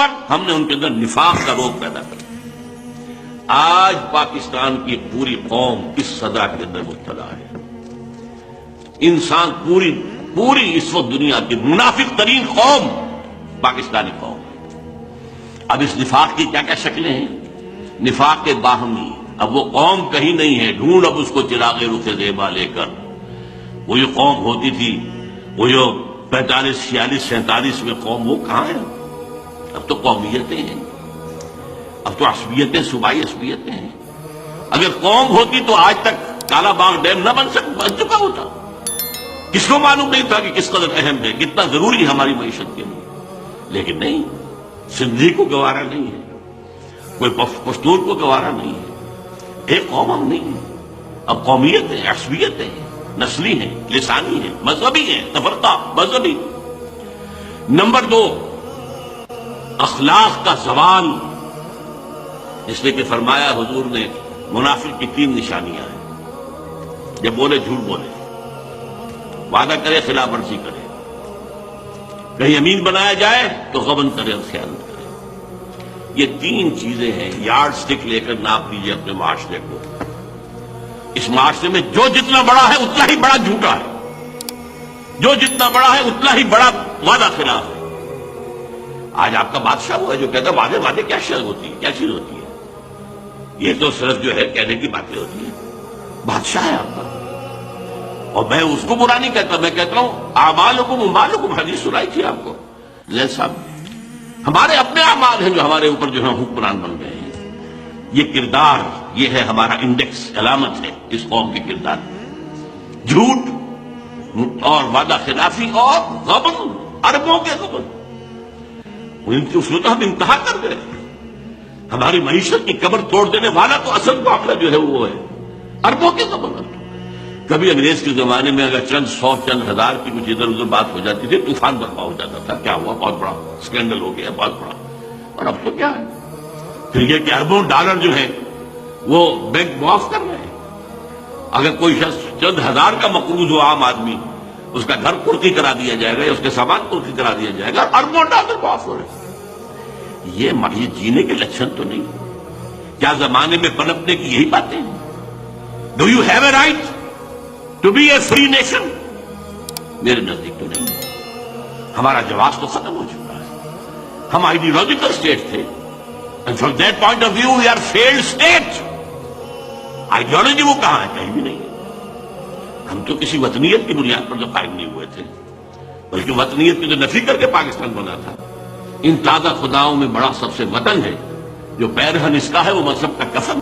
Over ہم نے ان کے اندر نفاق کا روگ پیدا کر دیا۔ آج پاکستان کی پوری قوم اس سزا کے اندر مبتلا ہے۔ انسان پوری اس وقت دنیا کی منافق ترین قوم پاکستانی قوم ہے۔ اب اس نفاق کی کیا کیا شکلیں ہیں؟ نفاق کے باہمی، اب وہ قوم کہیں نہیں ہے، ڈھونڈ اب اس کو چراغ رخ زیبا لے کر۔ وہ یہ قوم ہوتی تھی، وہ جو 45 46 47 میں قوم، وہ کہاں ہے؟ اب تو قومیتیں ہیں، اب تو عصبیتیں، صوبائی عصبیتیں ہیں۔ اگر قوم ہوتی تو آج تک کالا باغ ڈیم نہ بن چکا ہوتا۔ کس کو معلوم نہیں تھا کہ کس قدر اہم ہے، کتنا ضروری ہے ہماری معیشت کے لیے؟ لیکن نہیں، سندھی کو گوارا نہیں ہے، کوئی پشتون کو گوارا نہیں ہے، ایک قوم ہم نہیں ہے۔ اب قومیت ہے، عصبیت ہے، نسلی ہے، لسانی ہے، مذہبی ہے، تفرقہ مذہبی۔ نمبر 2، اخلاق کا زوال، اس لیے کہ فرمایا حضور نے منافق کی 3 نشانیاں ہیں۔ جب بولے جھوٹ بولے، وعدہ کرے خلاف ورزی کرے، کہیں امین بنایا جائے تو غبن کرے اور خیانت کرے۔ یہ 3 چیزیں ہیں، یارڈ سٹک لے کر ناپ لیجیے اپنے معاشرے کو۔ اس معاشرے میں جو جتنا بڑا ہے اتنا ہی بڑا جھوٹا ہے، جو جتنا بڑا ہے اتنا ہی بڑا وعدہ خلاف ہے۔ آج آپ کا بادشاہ وہ ہے جو کہتا ہے وعدے کیا شے ہوتی ہے، کیا چیز ہوتی ہے؟ یہ تو صرف جو ہے کہنے کی باتیں ہوتی ہیں۔ بادشاہ ہے آپ کا، اور میں اس کو برا نہیں کہتا، میں کہتا ہوں اعمالکم اموالکم، حدیث سنائی تھی آپ کو زید صاحب۔ ہمارے اپنے اعمال ہیں جو ہمارے اوپر جو ہے حکمران بن گئے ہیں۔ یہ کردار، یہ ہے ہمارا انڈیکس، علامت ہے اس قوم کے کردار، جھوٹ اور وعدہ خلافی اور غبن، اربوں کے غبن۔ اس کو تو ہم انتہا کر گئے۔ ہماری معیشت کی کمر توڑ دینے والا تو اصل معاملہ جو ہے وہ ہے اربوں کے غبن۔ کبھی انگریز کے زمانے میں اگر چند 100 چند ہزار کی کچھ ادھر ادھر بات ہو جاتی تھی، طوفان برپا ہو جاتا تھا، کیا ہوا، بہت بڑا اسکینڈل ہو گیا، بہت بڑا۔ اور اب تو کیا ہے، پھر یہ کہ اربوں ڈالر جو ہے وہ بینک معاف کر رہے ہیں۔ اگر کوئی شخص چند ہزار کا مقروض ہو، عام آدمی، اس کا گھر قرضی کرا دیا جائے گا یا اس کے سامان قرضی کرا دیا جائے گا، اربوں ڈالر معاف ہو رہے ہیں۔ یہ جینے کے لچھن تو نہیں۔ کیا زمانے میں پنپنے کی یہی باتیں ہیں؟ Do you have a right to be a free nation? میرے نزدیک تو نہیں۔ ہمارا جواز تو ختم ہو چکا ہے۔ ہم آئیڈیولوجیکل اسٹیٹ تھے، and from that point of view we are failed state. Ideology وہ کہاں ہے؟ کہیں بھی نہیں ہے۔ ہم تو کسی وطنیت کی بنیاد پر جو قائم نہیں ہوئے تھے، بلکہ وطنیت کی جو نفی کر کے پاکستان بنا تھا۔ ان تازہ خداؤں میں بڑا سب سے وطن ہے، جو پیرہن اس کا ہے وہ مذہب کا کفن